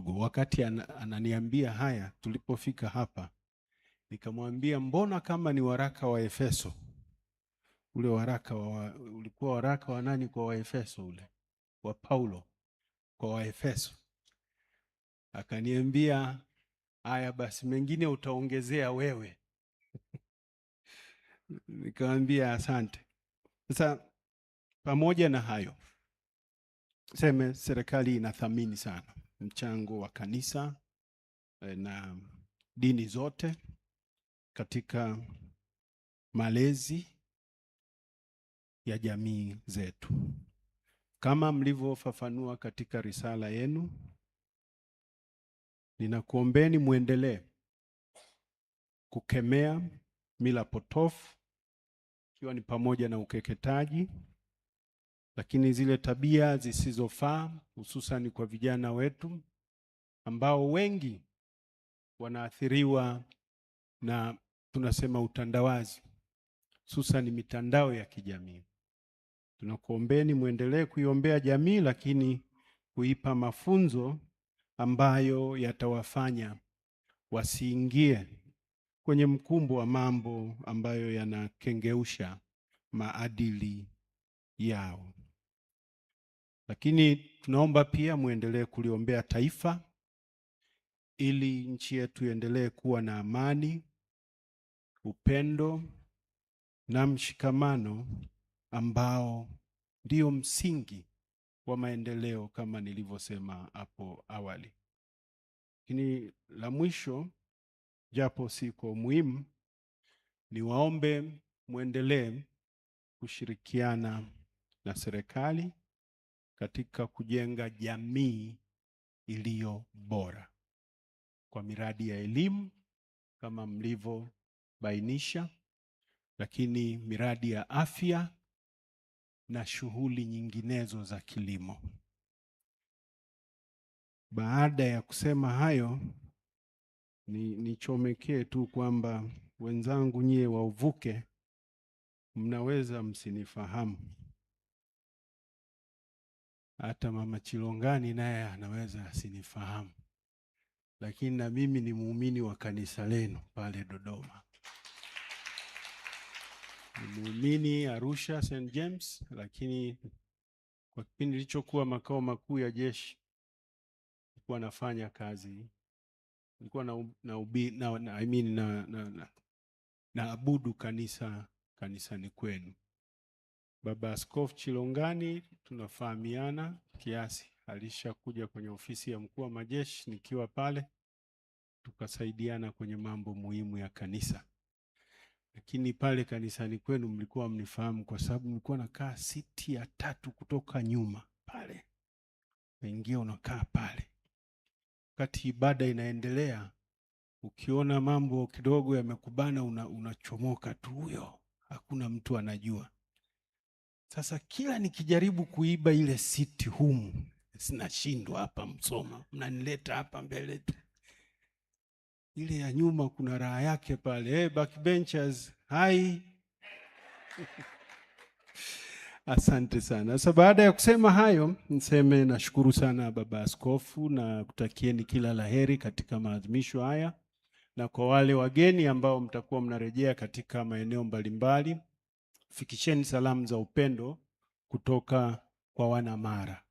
kidogo. Wakati ananiambia haya, tulipofika hapa, nikamwambia mbona kama ni waraka wa Efeso. Ule waraka ulikuwa waraka wa nani kwa Waefeso ule? Wa Paulo kwa Waefeso. Akaniambia haya basi mengine utaongezea wewe. Nikamwambia asante. Sasa pamoja na hayo, sema serikali inathamini sana mchango wa kanisa na dini zote katika malezi ya jamii zetu. Kama mlivyofafanua katika risala yenu, ninakuombeni muendelee kukemea mila potofu, ikiwa ni pamoja na ukeketaji, lakini zile tabia zisizofaa hususan kwa vijana wetu ambao wengi wanaathiriwa na tunasema utandawazi, hususan mitandao ya kijamii. Tunakuombeni muendelee kuiombea jamii, lakini kuipa mafunzo ambayo yatawafanya wasiingie kwenye mkumbo wa mambo ambayo yanakengeusha maadili yao. Lakini tunaomba pia muendelee kuliombea taifa ili nchi yetu iendelee kuwa na amani, upendo na mshikamano ambao ndio msingi wa maendeleo kama nilivyosema hapo awali. Lakini la mwisho, japo si kwa muhimu, niwaombe muendelee kushirikiana na serikali katika kujenga jamii iliyo bora kwa miradi ya elimu kama mlivyobainisha, lakini miradi ya afya na shughuli nyinginezo za kilimo. Baada ya kusema hayo, nichomekee tu kwamba wenzangu nyie wa Uvuke mnaweza msinifahamu. Hata Mama Chilongani naye anaweza asinifahamu. Lakini na mimi ni muumini wa kanisa lenu pale Dodoma. Ni muumini Arusha St. James, lakini kwa kipindi nilichokuwa makao makuu ya jeshi nilikuwa nafanya kazi. Nilikuwa naabudu kanisani kwenu. Baba Askofu Chilongani tunafahamiana kiasi, alishakuja kwenye ofisi ya mkuu wa majeshi nikiwa pale, tukasaidiana kwenye mambo muhimu ya kanisa. Lakini pale kanisani kwenu mlikuwa mnifahamu kwa sababu mlikuwa nakaa siti ya 3 kutoka nyuma pale. Waingia unakaa pale. Wakati ibada inaendelea, ukiona mambo kidogo yamekubana unachomoka tu huyo. Hakuna mtu anajua. Sasa kila nikijaribu kuiba ile siti humu, sinashindwa hapa Msoma. Mnanileta hapa mbele tu. Ile ya nyuma kuna raha yake pale. Backbenchers, hai. Asante sana. Sasa baada ya kusema hayo, niseme nashukuru sana Baba Askofu na kutakieni kila laheri katika maadhimisho haya. Na kwa wale wageni ambao mtakuwa mnarejea katika maeneo mbalimbali, fikisheni salamu za upendo kutoka kwa wana Mara.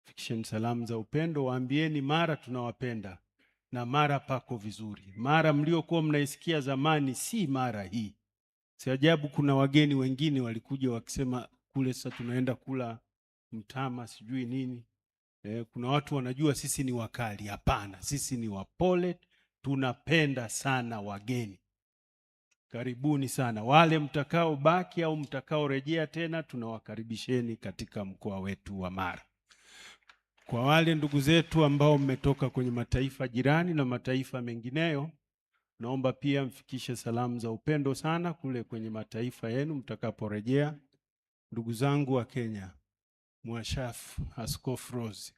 Fikisheni salamu za upendo, waambieni Mara tunawapenda na Mara pako vizuri. Mara mliokuwa mnaisikia zamani si Mara hii. Si ajabu kuna wageni wengine walikuja wakisema kule sasa tunaenda kula mtama sijui nini. Kuna watu wanajua sisi ni wakali. Hapana, sisi ni wapole, tunapenda sana wageni. Karibuni sana. Wale mtakao baki au mtakao rejea tena, tunawakaribisheni katika mkoa wetu wa Mara. Kwa wale ndugu zetu ambao mmetoka kwenye mataifa jirani na mataifa mengineyo, naomba pia mfikishe salamu za upendo sana kule kwenye mataifa yenu mtakaporejea. Ndugu zangu wa Kenya, Mwashafu Askofu Rose,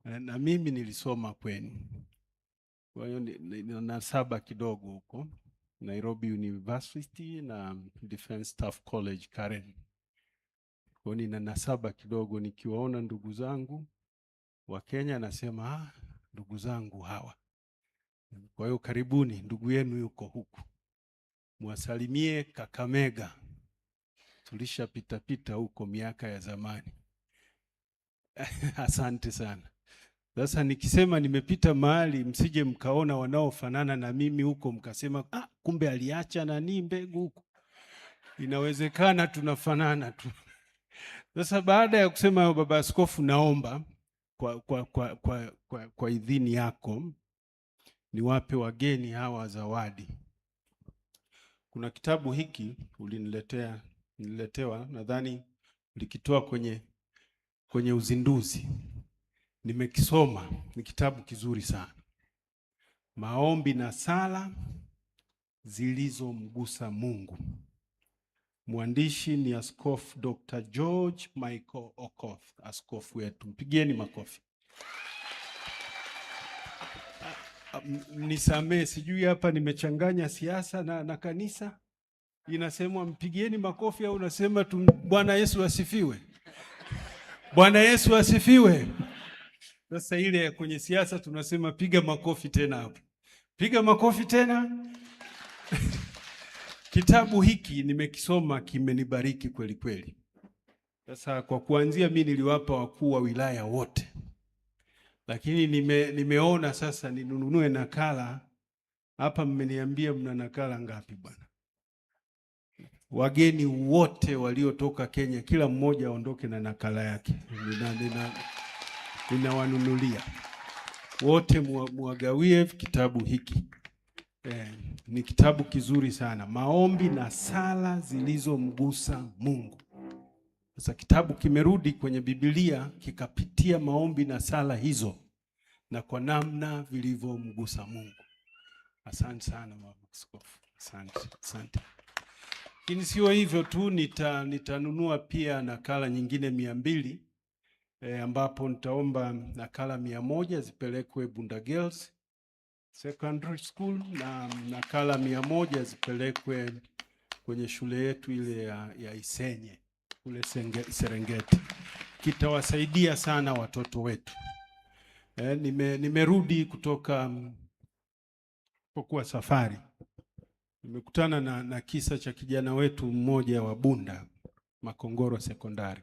na mimi nilisoma kwenu. Kwa hiyo nina nasaba kidogo huko Nairobi University na Defense Staff College Karen. Kwa hiyo nina nasaba kidogo, nikiwaona ndugu zangu wa Kenya anasema ndugu zangu hawa. Kwa hiyo karibuni, ndugu yenu yuko huku. Mwasalimie Kakamega. Tulishapita pita huko miaka ya zamani. Asante sana. Sasa nikisema nimepita mahali, msije mkaona wanaofanana na mimi huko mkasema kumbe aliacha nani mbegu huko. Inawezekana tunafanana tu. Sasa baada ya kusema hayo, Baba Askofu, naomba kwa idhini yako niwape hawa zawadi. Kuna kitabu hiki nililetewa, nadhani ulikitoa kwenye uzinduzi. Nimekisoma, ni kitabu kizuri sana. Maombi na sala zilizomgusa Mungu. Mwandishi ni Askofu Dr. George Michael Okoth, askofu wetu. Mpigieni makofi. Nisamee, sijui hapa nimechanganya siasa na kanisa. Inasemwa mpigieni makofi au unasema tu Bwana Yesu asifiwe? Bwana Yesu asifiwe. Sasa ile kwenye siasa tunasema piga makofi tena hapo. Piga makofi tena. Kitabu hiki nimekisoma, kimenibariki kweli kweli. Sasa kwa kuanzia mimi niliwapa wakuu wa wilaya wote. Lakini nimeona sasa ninunue nakala. Hapa mmeniambia mna nakala ngapi bwana? Wageni wote waliotoka Kenya, kila mmoja aondoke na nakala yake. Ninawanunulia. Wote muagawie kitabu hiki. Ni kitabu kizuri sana. Maombi na sala zilizomgusa Mungu. Sasa kitabu kimerudi kwenye Biblia kikapitia maombi na sala hizo na kwa namna vilivyomgusa Mungu. Asante sana Baba Askofu. Asante. Lakini sio hivyo tu, nitanunua pia nakala nyingine 200, ambapo nitaomba nakala 100 zipelekwe Bunda Girls Secondary School na nakala 100 zipelekwe kwenye shule yetu ile ya Isenye kule Serengeti. Kitawasaidia sana watoto wetu. Nimerudi kutoka kwa safari. Nimekutana na kisa cha kijana wetu mmoja wa Bunda Makongoro Sekondari.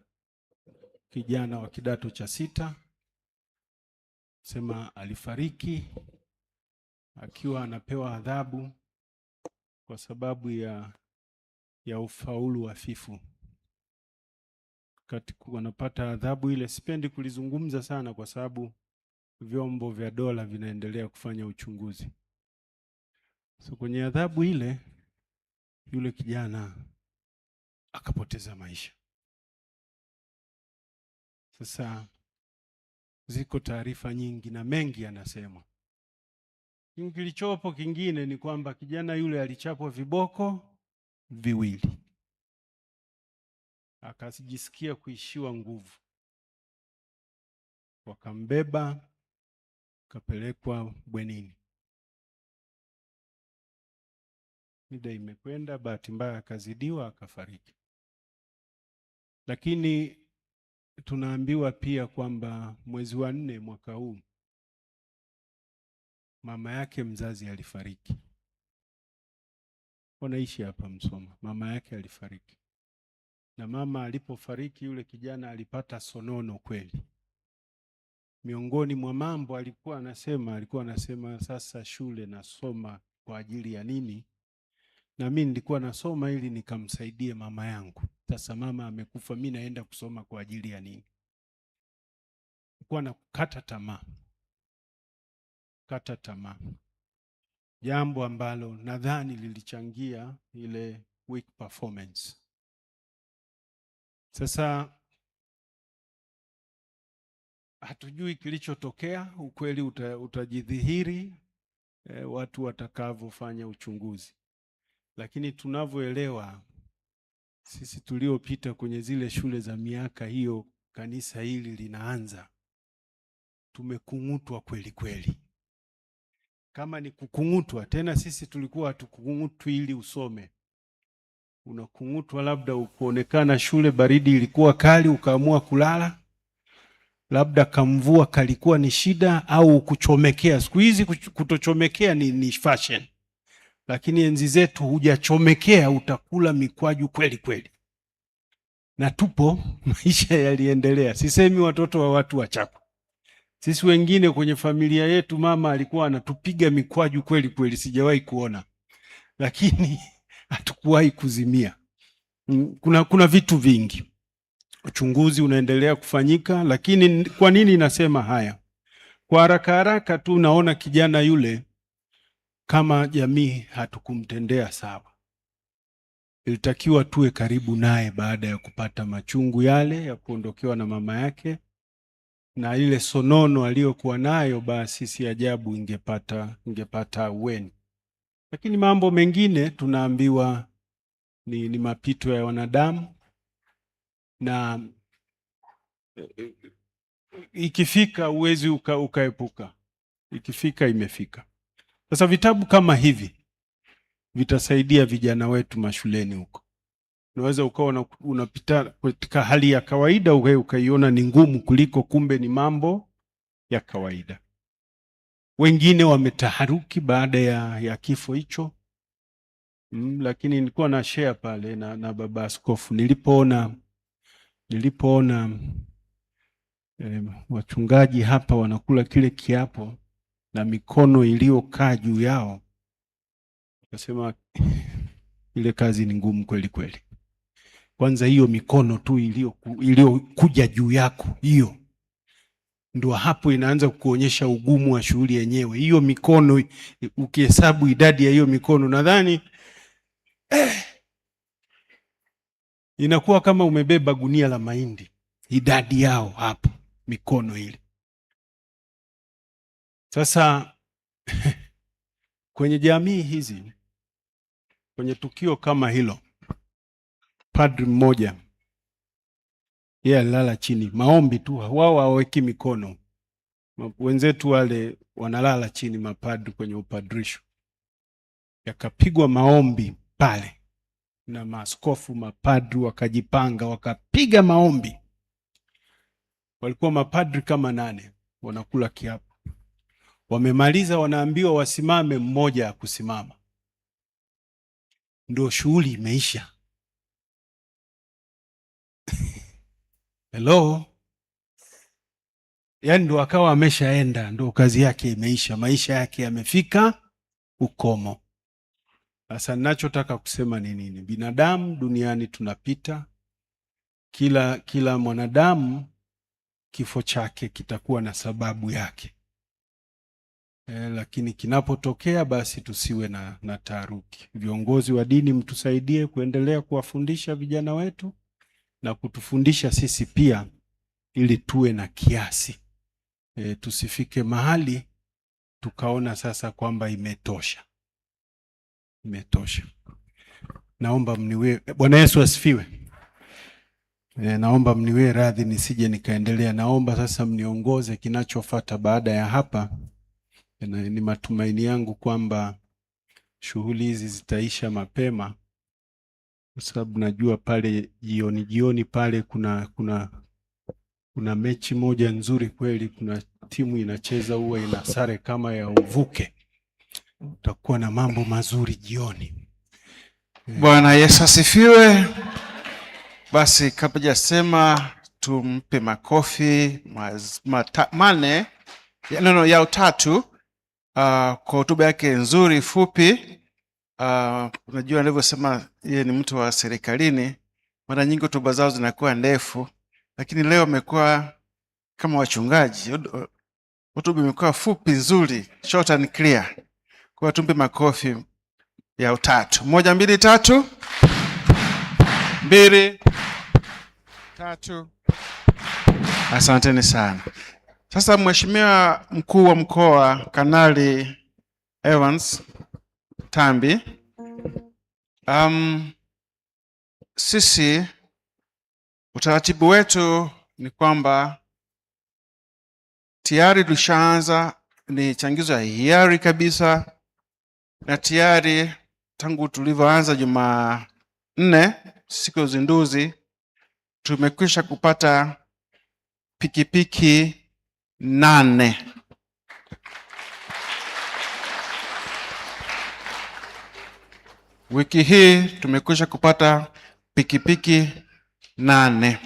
Kijana wa kidato cha 6, sema alifariki akiwa anapewa adhabu kwa sababu ya ufaulu hafifu. Katika wanapata adhabu ile, sipendi kulizungumza sana kwa sababu vyombo vya dola vinaendelea kufanya uchunguzi. So kwenye adhabu ile, yule kijana akapoteza maisha. Sasa ziko taarifa nyingi na mengi yanasema. Kilichopo kingine ni kwamba kijana yule alichapwa viboko 2. Akajisikia kuishiwa nguvu. Wakambeba, kapelekwa bwenini. Mida imekwenda, bahati mbaya akazidiwa, akafariki. Lakini tunaambiwa pia kwamba mwezi wa 4 mwaka huu mama yake mzazi alifariki. Wanaishi hapa Msoma. Mama yake alifariki. Na mama alipofariki, yule kijana alipata sonono kweli. Miongoni mwa mambo alikuwa anasema sasa shule nasoma kwa ajili ya nini? Na mimi nilikuwa nasoma ili nikamsaidie mama yangu. Sasa mama amekufa, mimi naenda kusoma kwa ajili ya nini? Nilikuwa nakata tamaa. Jambo ambalo nadhani lilichangia ile weak performance. Sasa hatujui kilichotokea, ukweli utajidhihiri watu watakavyofanya uchunguzi. Lakini tunavyoelewa sisi tuliopita kwenye zile shule za miaka hiyo kanisa hili linaanza, tumekung'utwa kweli kweli. Kama ni kukung'utwa, tena sisi tulikuwa hatukung'utwi ili usome. Unakung'utwa labda ukuonekana shule baridi ilikuwa kali ukaamua kulala. labda kamvua kalikuwa ni shida, au kuchomekea. Siku hizi kutochomekea ni fashion, lakini enzi zetu hujachomekea utakula mikwaju kweli kweli. Na tupo maisha yaliendelea. Sisemi watoto wa watu wachafu. Sisi wengine kwenye familia yetu mama alikuwa anatupiga mikwaju kweli kweli, sijawahi kuona, lakini hatukuwahi kuzimia. Kuna vitu vingi, uchunguzi unaendelea kufanyika. Lakini kwa nini nasema haya? Kwa haraka haraka tu naona kijana yule kama jamii hatukumtendea sawa. Ilitakiwa tuwe karibu naye baada ya kupata machungu yale ya kuondokewa na mama yake, na ile sonono aliyokuwa nayo, basi si ajabu ingepata ahueni. Lakini mambo mengine tunaambiwa ni mapito ya wanadamu, na ikifika uwezi ukaepuka. Ikifika imefika. Sasa vitabu kama hivi vitasaidia vijana wetu mashuleni huko. Unaweza ukawa unapita katika hali ya kawaida ukaiona ni ngumu kuliko, kumbe ni mambo ya kawaida. Wengine wametaharuki baada ya kifo hicho. Lakini nilikuwa na share pale na baba askofu, nilipoona wachungaji hapa wanakula kile kiapo na mikono iliyokaa juu yao, nasema ile kazi ni ngumu kweli kweli. Kwanza hiyo mikono tu iliyokuja juu yako, hiyo ndio hapo inaanza kuonyesha ugumu wa shughuli yenyewe. Hiyo mikono, ukihesabu idadi ya hiyo mikono, nadhani inakuwa kama umebeba gunia la mahindi, idadi yao hapo, mikono ile. Sasa kwenye jamii hizi, kwenye tukio kama hilo, padri mmoja yeye alilala chini, maombi tu, wao hawaweki mikono. Wenzetu wale wanalala chini, mapadri kwenye upadrisho. Yakapigwa maombi pale, na maaskofu, mapadri wakajipanga, wakapiga maombi. Walikuwa mapadri kama 8 wanakula kiapo. Wamemaliza, wanaambiwa wasimame, mmoja akusimama, ndio shughuli imeisha. Hello? Yaani ndo akawa ameshaenda, ndo kazi yake imeisha, maisha yake yamefika ukomo. Sasa ninachotaka kusema ni nini? Binadamu duniani tunapita, kila mwanadamu kifo chake kitakuwa na sababu yake. Lakini kinapotokea basi tusiwe na taharuki. Viongozi wa dini mtusaidie kuendelea kuwafundisha vijana wetu na kutufundisha sisi pia, ili tuwe na kiasi. Tusifike mahali tukaona sasa kwamba imetosha. Naomba mniwe, Bwana Yesu asifiwe. Naomba mniwe radhi nisije nikaendelea. Naomba sasa mniongoze kinachofuata baada ya hapa. Ni matumaini yangu kwamba shughuli hizi zitaisha mapema, kwa sababu najua pale jioni pale kuna mechi moja nzuri kweli. Kuna timu inacheza, huwa ina sare kama ya uvuke. Utakuwa na mambo mazuri jioni. Bwana Yesu asifiwe. Basi kabla jasema tumpe makofi mane ya utatu kwa hotuba yake nzuri fupi. Unajua alivyosema yeye ni mtu wa serikalini, mara nyingi hotuba zao zinakuwa ndefu, lakini leo amekuwa kama wachungaji, hotuba imekuwa fupi nzuri, short and clear. Kwa tumpe makofi ya utatu. 1 2 3. 2 3. Asanteni sana. Sasa Mheshimiwa Mkuu wa Mkoa Kanali Evans Tambi, sisi utaratibu wetu ni kwamba tayari tushaanza, ni changizo ya hiari kabisa, na tayari tangu tulivyoanza Jumanne siku ya uzinduzi tumekwisha kupata pikipiki 8. Wiki hii tumekwisha kupata pikipiki 8.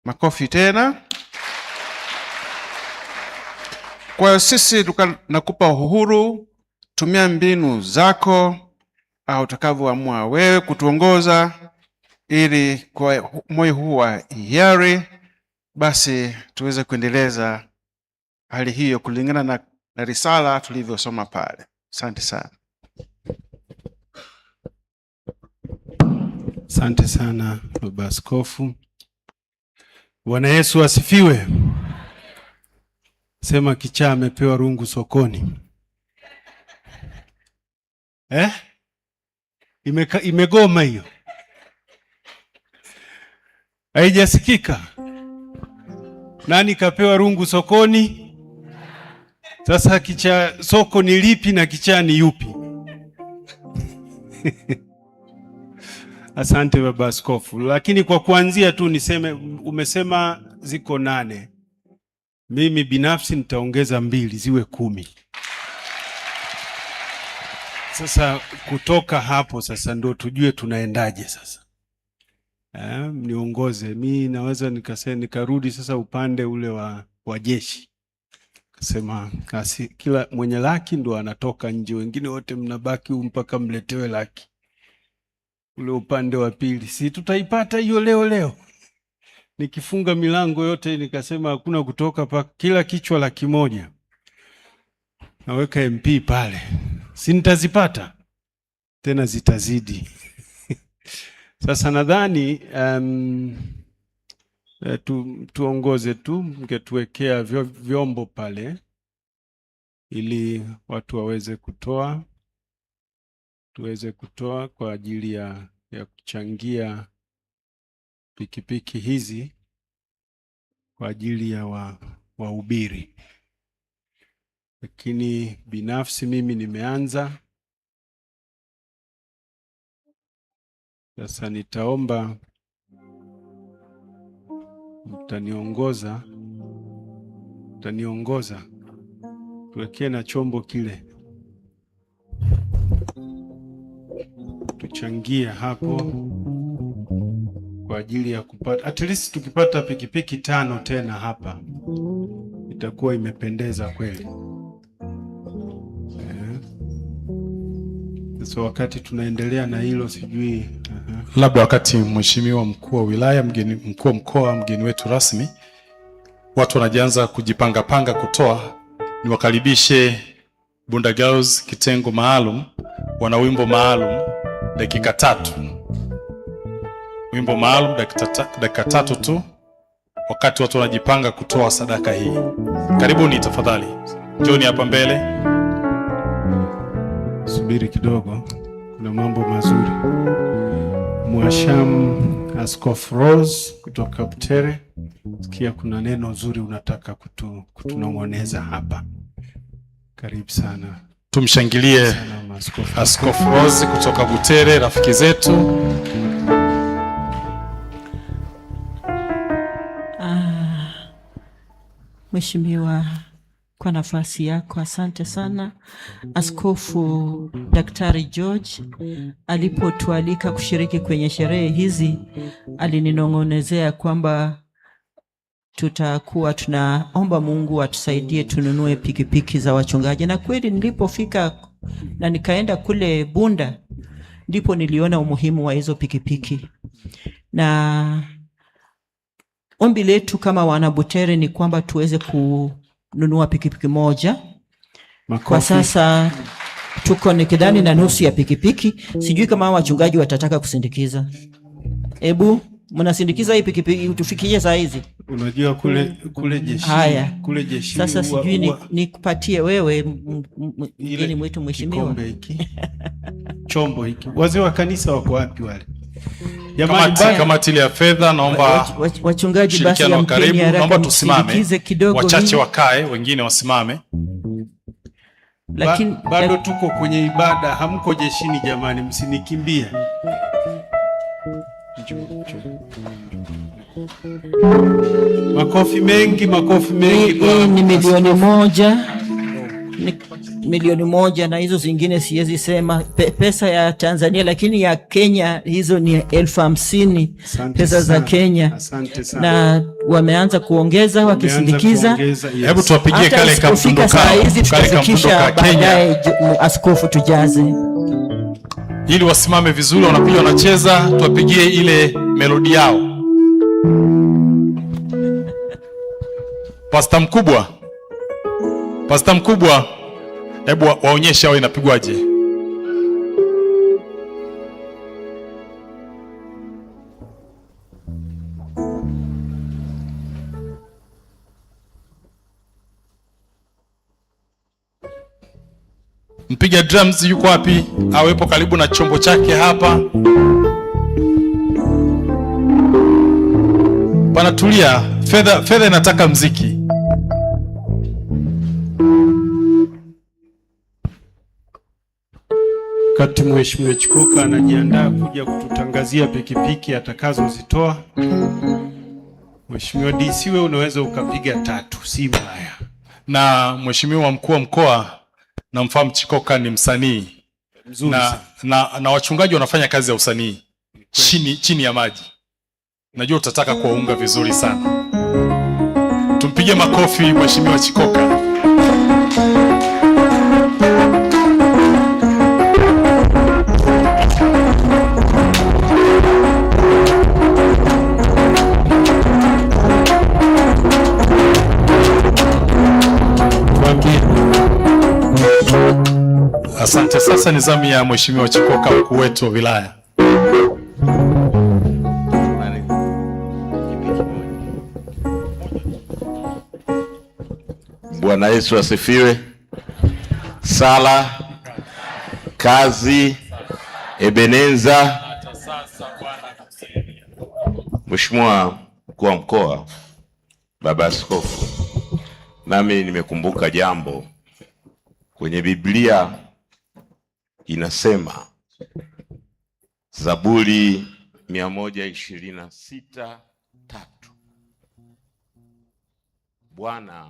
Makofi tena. Kwa hiyo sisi nakupa uhuru, tumia mbinu zako au utakavyoamua wewe kutuongoza, ili kwa moyo huu wa hiari basi tuweze kuendeleza hali hiyo kulingana na risala tulivyosoma pale. Asante sana. Asante sana Baba Askofu. Bwana Yesu asifiwe. Sema kichaa amepewa rungu sokoni. Imegoma hiyo. Haijasikika. Nani kapewa rungu sokoni? Sasa kichaa, soko ni lipi na kichaa ni yupi? Asante Baba Askofu. Lakini kwa kuanzia tu niseme, umesema ziko 8. Mimi binafsi nitaongeza 2 ziwe 10. Sasa kutoka hapo sasa ndo tujue tunaendaje sasa. Niongoze. Mimi naweza nikarudi sasa upande ule wa jeshi. Kasema kila mwenye laki ndo anatoka nje, wengine wote mnabaki mpaka mletewe laki. Ule upande wa pili, si tutaipata hiyo leo. Nikifunga milango yote nikasema hakuna kutoka, pa kila kichwa 100,000. Naweka MP pale. Si nitazipata? Tena zitazidi. Sasa nadhani tuongoze tu, mngetuwekea vyombo pale ili watu waweze kutoa, tuweze kutoa kwa ajili ya kuchangia pikipiki hizi kwa ajili ya wahubiri. Lakini binafsi mimi nimeanza. Sasa nitaomba mtaniongoza tuwekee na chombo kile, tuchangie hapo kwa ajili ya kupata, at least tukipata pikipiki 5 tena hapa itakuwa imependeza kweli. Sasa wakati tunaendelea na hilo sijui labda wakati mheshimiwa mkuu wa wilaya, mkuu wa mkoa, mgeni wetu rasmi, watu wanajianza kujipanga kutoa, niwakaribishe Bunda Girls kitengo maalum, wana wimbo maalum dakika 3. Wimbo maalum dakika 3 tu, wakati watu wanajipanga kutoa sadaka hii. Karibuni tafadhali. Njoni hapa mbele. Subiri kidogo, kuna mambo mazuri. Mwashamu Askofu Rose kutoka Butere, sikia kuna neno zuri unataka kutunong'oneza hapa. Karibu sana. Tumshangilie Askofu Rose kutoka Butere, rafiki zetu. Mheshimiwa, kwa nafasi yako asante sana. Askofu Daktari George alipotualika kushiriki kwenye sherehe hizi, alininong'onezea kwamba tutakuwa tunaomba Mungu atusaidie tununue pikipiki za wachungaji. Na kweli nilipofika na nikaenda kule Bunda, ndipo niliona umuhimu wa hizo pikipiki. Na ombi letu kama wana Butere ni kwamba tuweze kununua pikipiki moja. Makofi. Kwa sasa tuko nikidhani na nusu ya pikipiki. Sijui kama wachungaji watataka kusindikiza. Ebu mnasindikiza hii pikipiki tufikie saa hizi? Unajua kule jeshi. Haya. Kule jeshi. Sasa sijui nikupatie wewe mgeni mwetu mheshimiwa. Chombo hiki. Wazee wa kanisa wako wapi wale? Kamati ya fedha, naomba wachungaji basi ya karibu, naomba tusimame. Wachache hii. Wakae, wengine wasimame. Lakini bado tuko kwenye ibada, hamko jeshini jamani, msinikimbie. Makofi mengi, makofi mengi. Hii ni milioni moja, ni milioni moja, na hizo zingine siwezi sema pesa ya Tanzania, lakini ya Kenya hizo ni 50,000 pesa za Kenya. Asante sana. Na wameanza kuongeza wakisindikiza. Hebu tuwapigie kale kamfundo tutafikisha baadaye askofu tujaze. Ili wasimame vizuri, wanapiga wanacheza, tuwapigie ile melodi yao. Pasta mkubwa, hebu waonyeshe hao inapigwaje. Mpiga drums yuko wapi? Awepo karibu na chombo chake hapa. Panatulia, fedha inataka mziki. Wakati Mheshimiwa Chikoka anajiandaa kuja kututangazia pikipiki atakazozitoa, Mheshimiwa DC, wewe unaweza ukapiga 3, si mbaya. Na Mheshimiwa mkuu wa mkoa, namfahamu Chikoka ni msanii mzuri na wachungaji wanafanya kazi ya usanii chini ya maji. Najua utataka kuwaunga vizuri sana. Tumpige makofi Mheshimiwa Chikoka. Asante. Sasa ni zamu ya Mheshimiwa Chikoka, mkuu wetu wa wilaya. Bwana Yesu asifiwe. Sala, kazi, Ebeneza. Mheshimiwa mkuu wa mkoa, baba askofu, nami nimekumbuka jambo kwenye Biblia. Inasema Zaburi 126:3, Bwana